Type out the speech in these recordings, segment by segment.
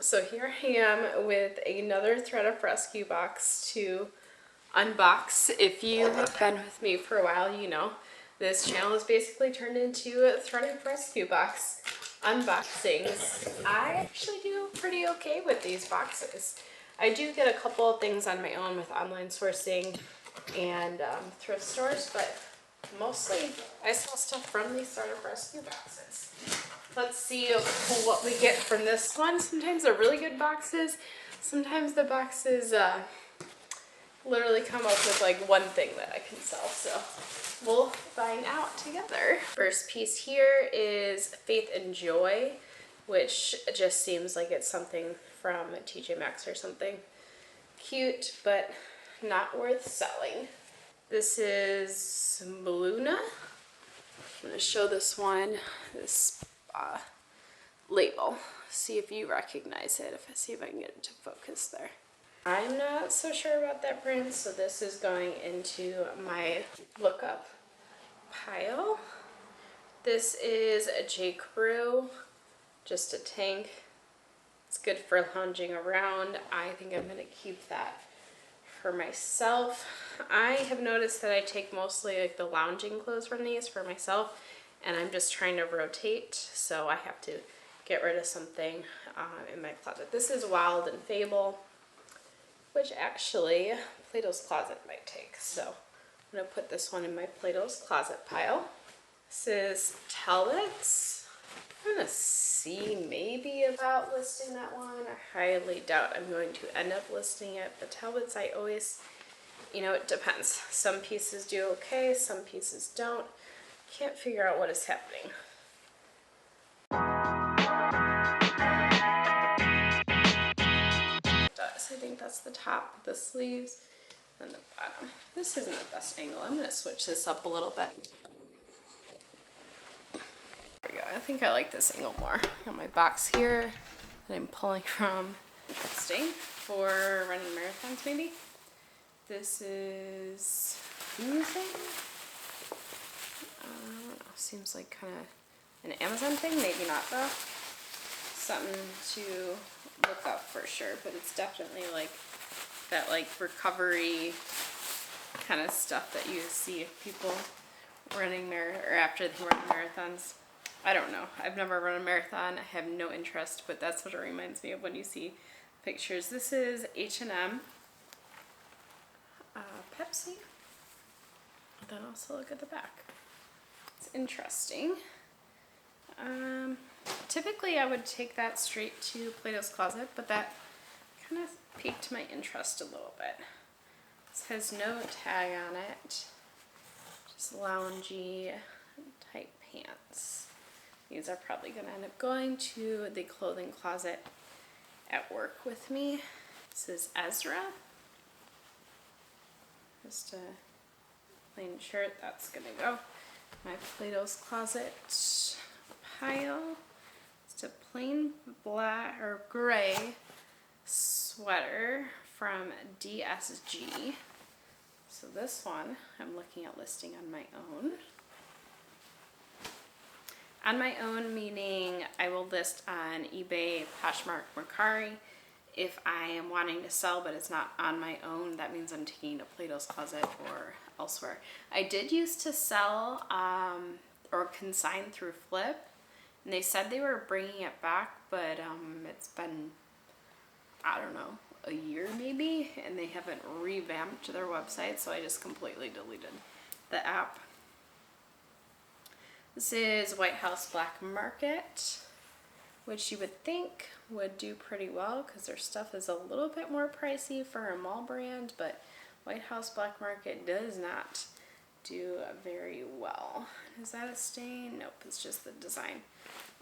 So here I am with another ThredUP rescue box to unbox. If you have been with me for a while, you know this channel is basically turned into a ThredUP rescue box unboxings. I actually do pretty okay with these boxes. I do get a couple of things on my own with online sourcing and thrift stores, but mostly I sell stuff from these ThredUP rescue boxes. Let's see what we get from this one. Sometimes they're really good boxes. Sometimes the boxes literally come up with like one thing that I can sell. So we'll find out together. First piece here is Faith and Joy, which just seems like it's something from TJ Maxx or something. Cute, but not worth selling. This is Luna. I'm going to show this one, this label. See if you recognize it. See if I can get it to focus there. I'm not so sure about that brand, so this is going into my lookup pile. This is a J. Crew, just a tank. It's good for lounging around. I think I'm going to keep that for myself. I have noticed that I take mostly like the lounging clothes from these for myself, and I'm just trying to rotate, so I have to get rid of something in my closet. This is Wild and Fable, which actually Plato's Closet might take, so I'm going to put this one in my Plato's Closet pile. This is Talbots. I'm going to see maybe about listing that one. I highly doubt I'm going to end up listing it, but Talbots I always, you know, it depends. Some pieces do okay, some pieces don't. Can't figure out what is happening. I think that's the top of the sleeves and the bottom. This isn't the best angle. I'm going to switch this up a little bit. There we go. I think I like this angle more. I got my box here that I'm pulling from. Interesting. For running marathons maybe. This is anything? I don't know. Seems like kind of an Amazon thing. Maybe not though. Something to look up for sure, but it's definitely like that like recovery kind of stuff that you see people running or after they run marathons. I don't know. I've never run a marathon. I have no interest, but that's what it reminds me of when you see pictures. This is H&M, Pepsi. Then also look at the back. It's interesting. Typically I would take that straight to Plato's Closet, but that kind of piqued my interest a little bit. This has no tag on it, just loungy type pants. These are probably going to end up going to the clothing closet at work with me. This is Ezra. Just a plain shirt, that's going to go. My Plato's Closet pile. It's a plain black or gray sweater from DSG. So this one I'm looking at listing on my own. On my own meaning I will list on eBay, POSHMARK, mercari. If I am wanting to sell but it's not on my own, that means I'm taking it to Plato's Closet or elsewhere. I did used to sell or consign through Flip, and they said they were bringing it back, but it's been, I don't know, a year maybe, and they haven't revamped their website, so I just completely deleted the app. This is White House Black Market, which you would think would do pretty well because their stuff is a little bit more pricey for a mall brand, but White House Black Market does not do very well. Is that a stain? Nope, it's just the design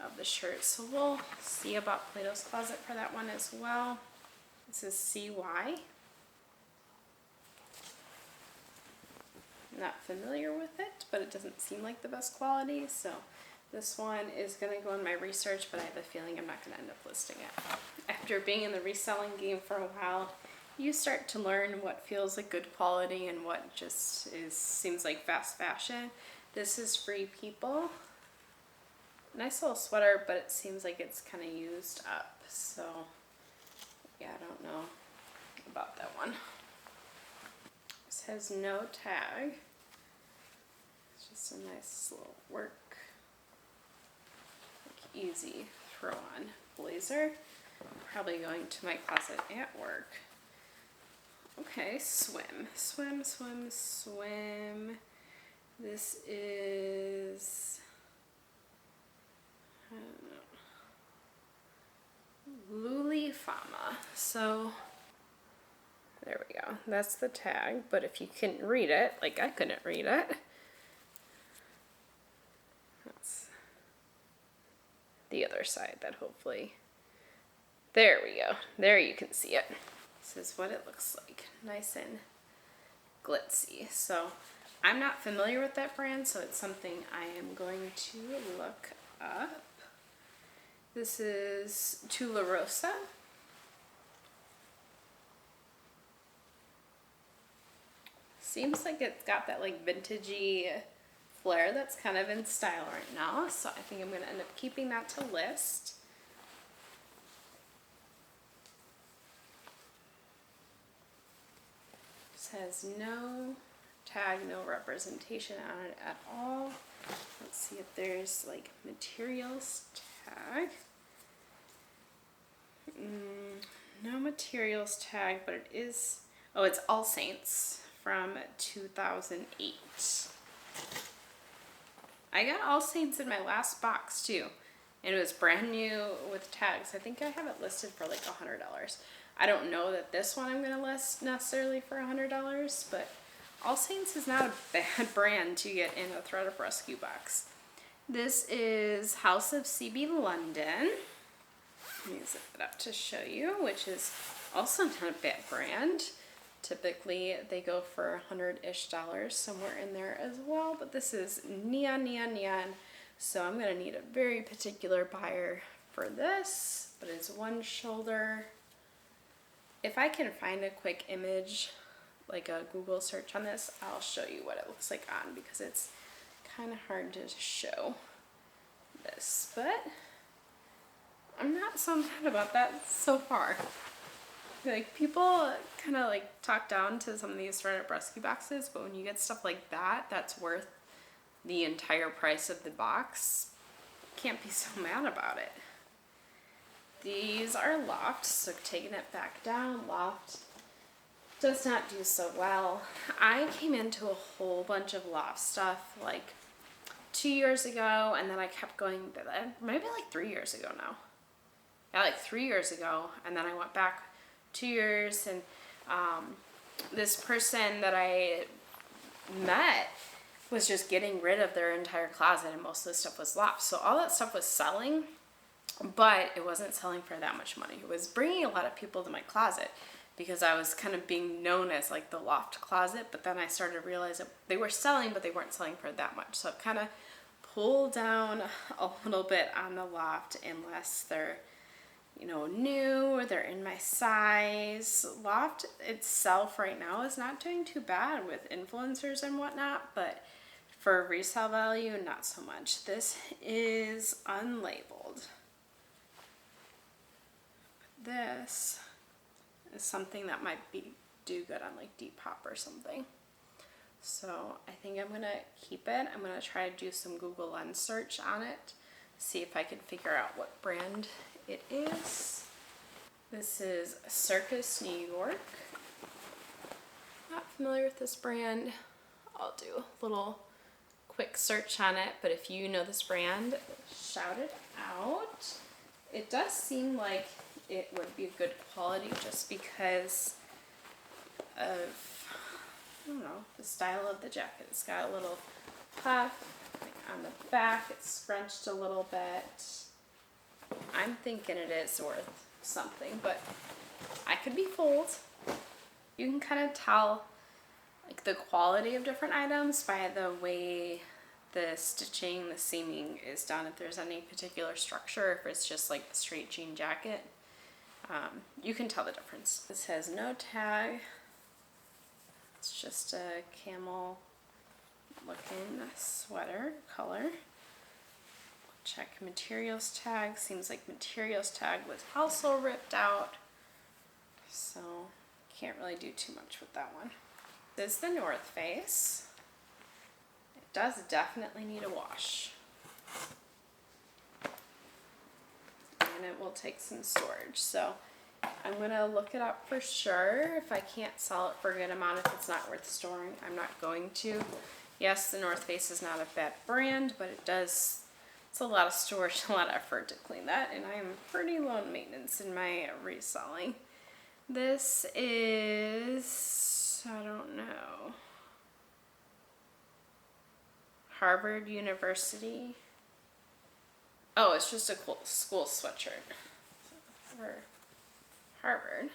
of the shirt. So we'll see about Plato's Closet for that one as well. This is CY. Not familiar with it, but it doesn't seem like the best quality, so this one is going to go in my research, but I have a feeling I'm not going to end up listing it. After being in the reselling game for a while, you start to learn what feels like good quality and what just seems like fast fashion. This is Free People. Nice little sweater, but it seems like it's kind of used up, so has no tag. It's just a nice little work, like easy throw on blazer. Probably going to my closet at work. Okay, swim, swim, swim, swim. This is, I don't know, Lulifama. So there we go. That's the tag, but if you couldn't read it, like I couldn't read it, that's the other side that hopefully, there we go. There you can see it. This is what it looks like. Nice and glitzy. So I'm not familiar with that brand, so it's something I am going to look up. This is Tularosa. Seems like it's got that like vintagey flair that's kind of in style right now, so I think I'm going to end up keeping that to list. This has no tag, no representation on it at all. Let's see if there's like materials tag. No materials tag, but it is, oh, it's All Saints from 2008. I got All Saints in my last box too, and it was brand new with tags. I think I have it listed for like $100. I don't know that this one I'm gonna list necessarily for $100, but All Saints is not a bad brand to get in a ThredUP Rescue box. This is House of CB London. Let me zip it up to show you, which is also not a bad brand. Typically they go for $100-ish, somewhere in there as well, but this is neon, neon, neon. So I'm gonna need a very particular buyer for this, but it's one shoulder. If I can find a quick image, like a Google search on this, I'll show you what it looks like on, because it's kind of hard to show this, but I'm not so mad about that so far. Like, people kind of like talk down to some of these ThredUP rescue boxes, but when you get stuff like that, that's worth the entire price of the box. Can't be so mad about it. These are loft, so taking it back down, loft does not do so well. I came into a whole bunch of loft stuff like 2 years ago, and then I kept going, maybe like 3 years ago now. Yeah, like 3 years ago, and then I went back 2 years, and this person that I met was just getting rid of their entire closet, and most of the stuff was loft. So all that stuff was selling, but it wasn't selling for that much money. It was bringing a lot of people to my closet because I was kind of being known as like the loft closet, but then I started to realize that they were selling, but they weren't selling for that much. So it kind of pulled down a little bit on the loft, unless they're, you know, new or they're in my size. Loft itself right now is not doing too bad with influencers and whatnot, but for resale value, not so much. This is unlabeled. This is something that might do good on like Depop or something. So I think I'm gonna keep it. I'm gonna try to do some Google Lens search on it, see if I can figure out what brand it is. This is Circus New York. Not familiar with this brand. I'll do a little quick search on it, but if you know this brand, shout it out. It does seem like it would be good quality just because of, I don't know, the style of the jacket. It's got a little puff on the back. It's scrunched a little bit. I'm thinking it is worth something, but I could be fooled. You can kind of tell like the quality of different items by the way the stitching, the seaming is done, if there's any particular structure, if it's just like a straight jean jacket. You can tell the difference. This has no tag. It's just a camel looking sweater color. Check materials tag. Seems like materials tag was also ripped out, so can't really do too much with that one. This is the North Face. It does definitely need a wash. And it will take some storage. So I'm gonna look it up for sure. If I can't sell it for a good amount, if it's not worth storing, I'm not going to. Yes, the North Face is not a bad brand, but it's a lot of storage, a lot of effort to clean that, and I am pretty low in maintenance in my reselling. This is, I don't know, Harvard University. Oh, it's just a cool school sweatshirt for Harvard.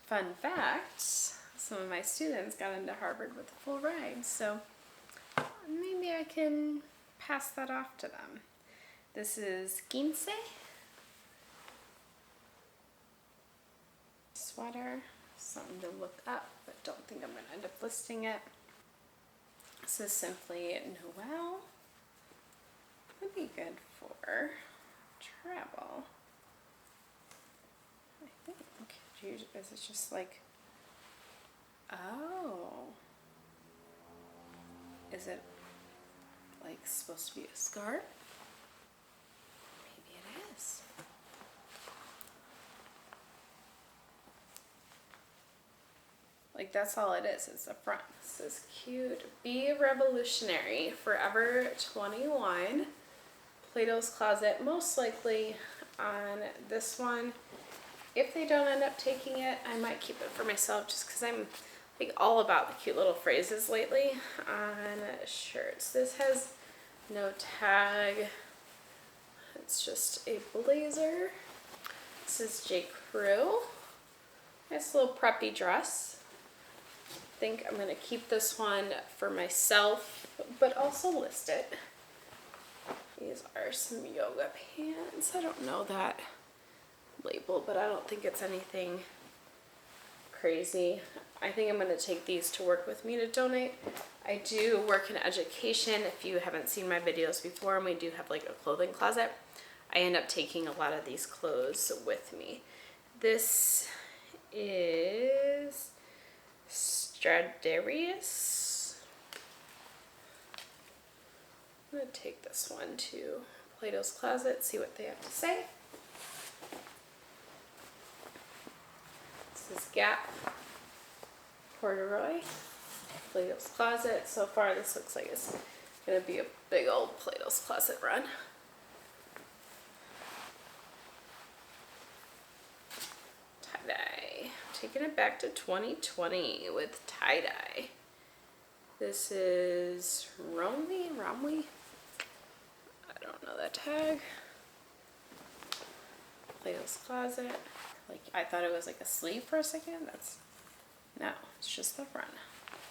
Fun fact, some of my students got into Harvard with a full ride, so maybe I can pass that off to them. This is Quince sweater, something to look up, but don't think I'm going to end up listing it. This is simply Noel. Would be good for travel. I think. Is it just like, oh, is it like supposed to be a scarf? Maybe it is. Like, that's all it is. It's the front. This is cute. Be Revolutionary, Forever 21. Plato's Closet, most likely on this one. If they don't end up taking it, I might keep it for myself just because I'm like all about the cute little phrases lately on shirts. This has no tag. It's just a blazer. This is J. Crew. Nice little preppy dress. I think I'm going to keep this one for myself, but also list it. These are some yoga pants. I don't know that label, but I don't think it's anything crazy. I think I'm going to take these to work with me to donate. I do work in education. If you haven't seen my videos before, and we do have like a clothing closet, I end up taking a lot of these clothes with me. This is Stradivarius. I'm going to take this one to Plato's Closet, see what they have to say. This is Gap Corduroy, Plato's Closet. So far this looks like it's going to be a big old Plato's Closet run. Tie-dye. Taking it back to 2020 with tie-dye. This is Romley? I don't know that tag. Plato's Closet. Like, I thought it was like a sleeve for a second. No, it's just the front.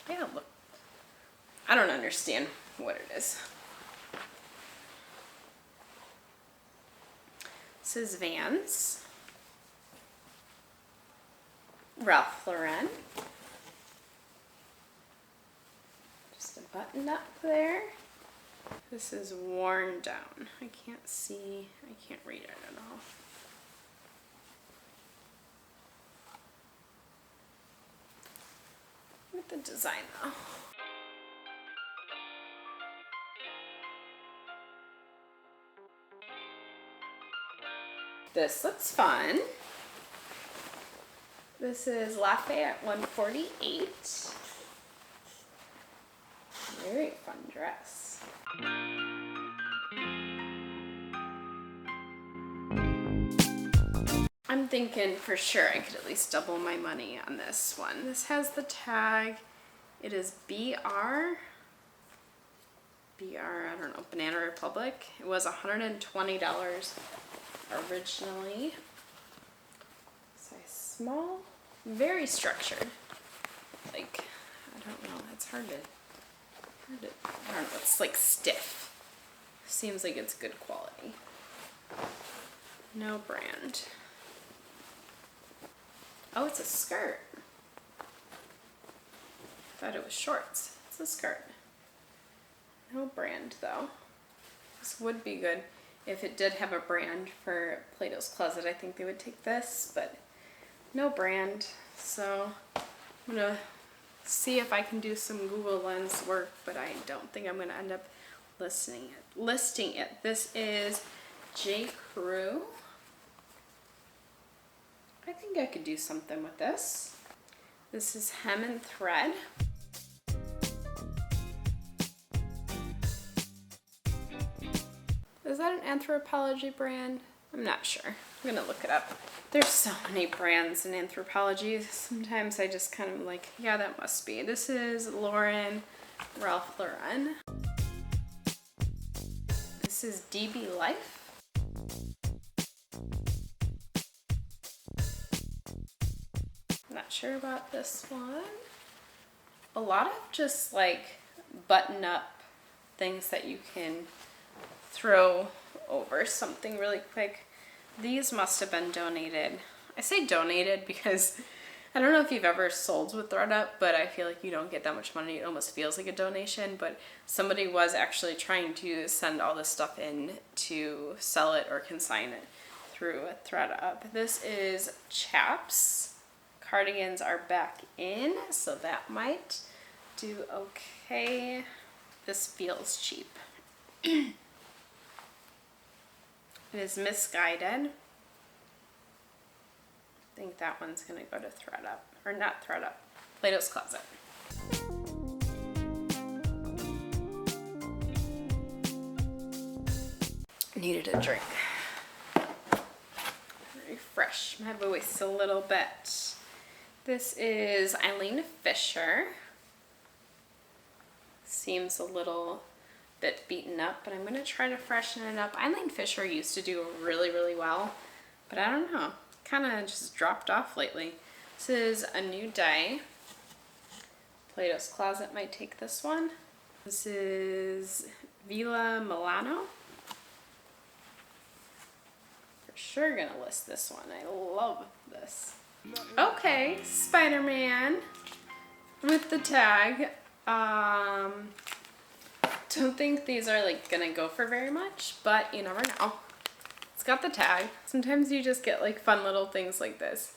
Yeah, look. I don't understand what it is. This is Vans. Ralph Lauren. Just a button up there. This is Worn Down. I can't see, I can't read it at all. With the design though. This looks fun. This is Lafayette 148. Very fun dress. I'm thinking for sure I could at least double my money on this one. This has the tag. It is BR, I don't know, Banana Republic. It was $120 originally. Size small, very structured. Like, I don't know, it's hard to, I don't know, it's like stiff. Seems like it's good quality. No brand. Oh, it's a skirt. Thought it was shorts. It's a skirt. No brand though. This would be good if it did have a brand for Plato's Closet. I think they would take this, but no brand. So I'm gonna see if I can do some Google Lens work, but I don't think I'm gonna end up listing it. This is J. Crew. I think I could do something with this. This is Hem and Thread. Is that an Anthropology brand? I'm not sure. I'm gonna look it up. There's so many brands in Anthropology. Sometimes I just kind of like, yeah, that must be. This is Ralph Lauren. This is DB Life. Not sure about this one. A lot of just like button up things that you can throw over something really quick. These must have been donated. I say donated because I don't know if you've ever sold with ThredUP, but I feel like you don't get that much money. It almost feels like a donation, but somebody was actually trying to send all this stuff in to sell it or consign it through ThredUP. This is Chaps. Cardigans are back in, so that might do okay. This feels cheap. It is Misguided. I think that one's gonna go to ThredUP, or not ThredUP, Plato's Closet. Needed a drink. Refresh my voice a little bit. This is Eileen Fisher. Seems a little bit beaten up, but I'm gonna try to freshen it up. Eileen Fisher used to do really, really well, but I don't know. Kind of just dropped off lately. This is A New Day. Plato's Closet might take this one. This is Villa Milano. For sure gonna list this one. I love this. Okay, Spider-Man with the tag. Don't think these are like gonna go for very much, but you never know. It's got the tag. Sometimes you just get like fun little things like this.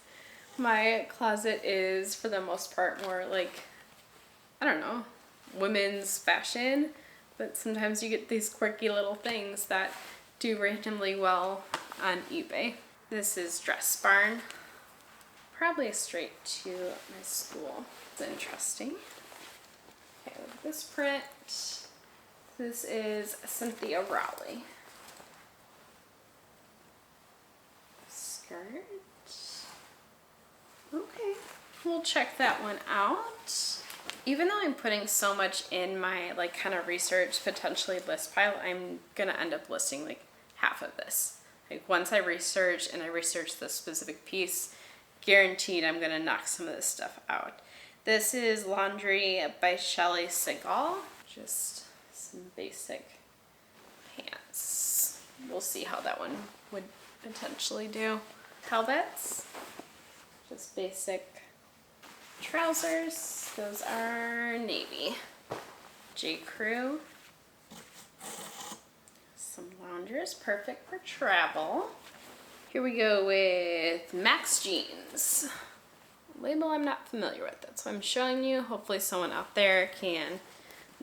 My closet is for the most part more like, I don't know, women's fashion, but sometimes you get these quirky little things that do randomly well on eBay. This is Dress Barn. Probably straight to my school. It's interesting. Okay, look at this print. This is Cynthia Rowley. Skirt. Okay, we'll check that one out. Even though I'm putting so much in my like kind of research potentially list pile, I'm gonna end up listing like half of this. Like once I research this specific piece, guaranteed I'm gonna knock some of this stuff out. This is Laundry by Shelly Segal. Just some basic pants. We'll see how that one would potentially do. Helvets, just basic trousers. Those are navy. J. Crew. Some loungers, perfect for travel. Here we go with Max Jeans. Label I'm not familiar with, that's why I'm showing you. Hopefully someone out there can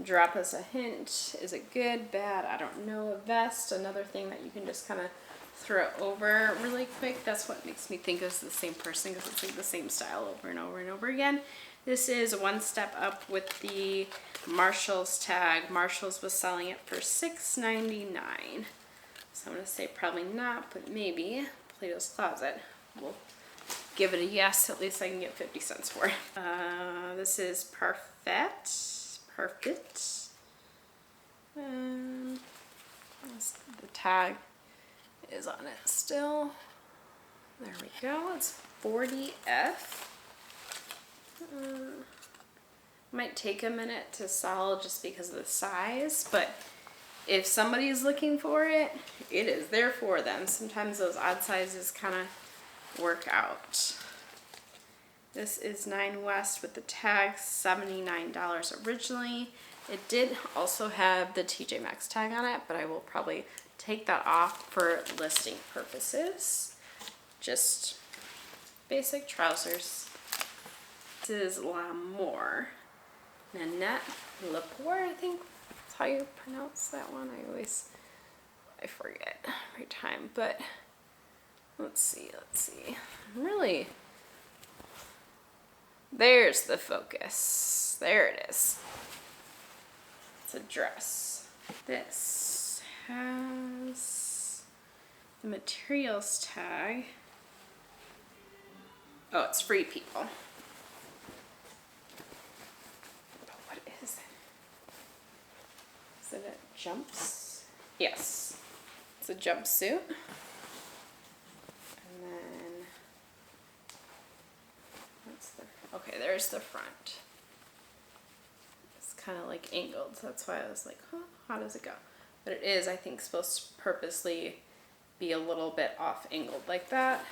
drop us a hint. Is it good, bad? I don't know. A vest, another thing that you can just kind of throw over really quick. That's what makes me think it's the same person, because it's like the same style over and over and over again. This is One Step Up with the Marshalls tag. Marshalls was selling it for $6.99. So I'm gonna say probably not, but maybe. Plato's Closet. We'll give it a yes. At least I can get 50 cents for it. This is Perfect. The tag is on it still. There we go. It's 40F. Might take a minute to sell just because of the size, but if somebody's looking for it, it is there for them. Sometimes those odd sizes kind of work out. This is 9 West with the tag, $79 originally. It did also have the TJ Maxx tag on it, but I will probably take that off for listing purposes. Just basic trousers. This is L'Amour. Nanette Lepore, I think that's how you pronounce that one. I forget every time, but let's see. Really, there's the focus. There it is. It's a dress. This has the materials tag. Oh, it's free, people. But what is it? Is it a jumps? Yes. It's a jumpsuit. And then, okay, there's the front. It's kind of like angled, so that's why I was like, huh, how does it go? But it is, I think, supposed to purposely be a little bit off angled like that.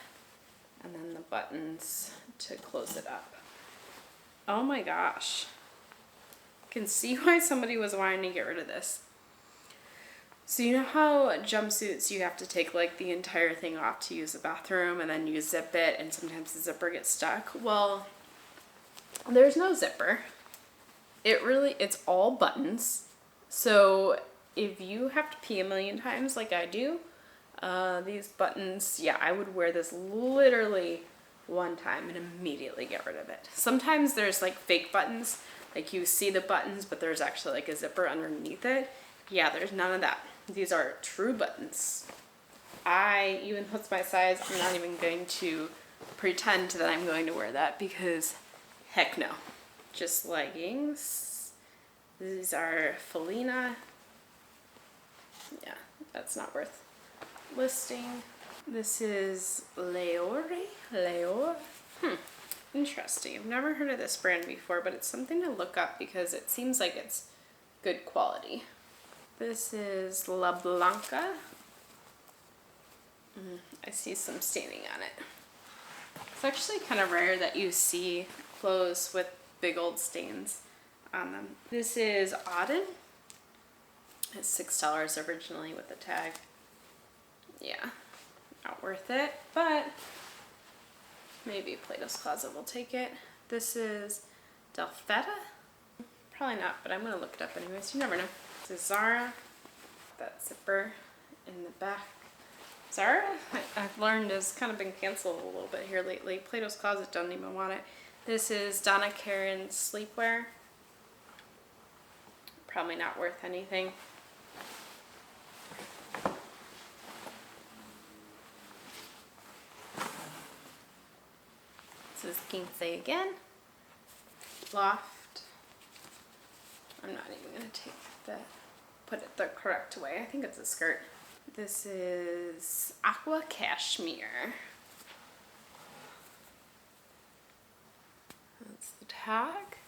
And then the buttons to close it up. Oh my gosh. I can see why somebody was wanting to get rid of this. So you know how jumpsuits you have to take like the entire thing off to use the bathroom and then you zip it and sometimes the zipper gets stuck? Well, there's no zipper. It's all buttons. So if you have to pee a million times like I do, these buttons, yeah, I would wear this literally one time and immediately get rid of it. Sometimes there's like fake buttons, like you see the buttons, but there's actually like a zipper underneath it. Yeah, there's none of that. These are true buttons. Even though it's my size, I'm not even going to pretend that I'm going to wear that because heck no. Just leggings. These are Felina. Yeah, that's not worth listing. This is Leor. Interesting. I've never heard of this brand before, but it's something to look up because it seems like it's good quality. This is La Blanca. I see some staining on it. It's actually kind of rare that you see clothes with big old stains on them. This is Auden. It's $6 originally with the tag. Yeah, not worth it, but maybe Plato's Closet will take it. This is Delfetta. Probably not, but I'm gonna look it up anyways. You never know. This is Zara. That zipper in the back. Zara, I've learned, has kind of been canceled a little bit here lately. Plato's Closet doesn't even want it. This is Donna Karan's sleepwear. Probably not worth anything. This is Kinsey again. Loft. I'm not even going to put it the correct way. I think it's a skirt. This is Aqua Cashmere. That's the tag.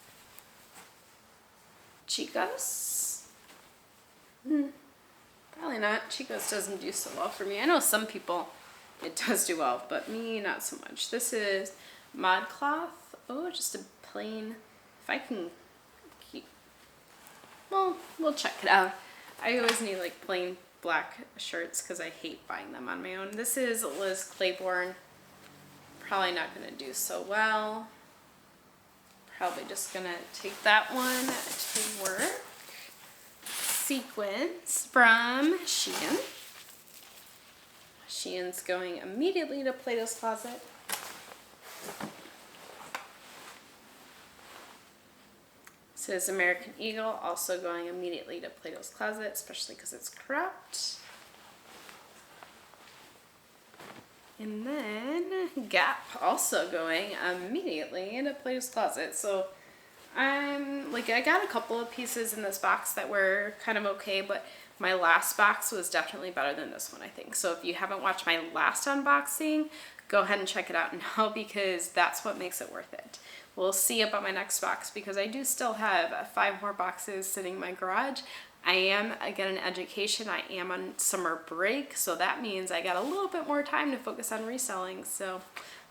Chico's. Probably not. Chico's doesn't do so well for me. I know some people it does do well, but me not so much. This is ModCloth. Oh, just a plain, if I can keep, well, we'll check it out. I always need like plain black shirts because I hate buying them on my own. This is Liz Claiborne. Probably not going to do so well. Probably just going to take that one to work. Sequins from Shein. Shein's going immediately to Plato's Closet. This is American Eagle, also going immediately to Plato's Closet, especially because it's cropped. And then Gap, also going immediately into Plato's Closet. So I got a couple of pieces in this box that were kind of okay, but my last box was definitely better than this one, I think. So if you haven't watched my last unboxing, go ahead and check it out now because that's what makes it worth it. We'll see about my next box because I do still have 5 more boxes sitting in my garage. I am getting an education. I am on summer break, so that means I got a little bit more time to focus on reselling. So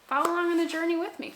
follow along on the journey with me.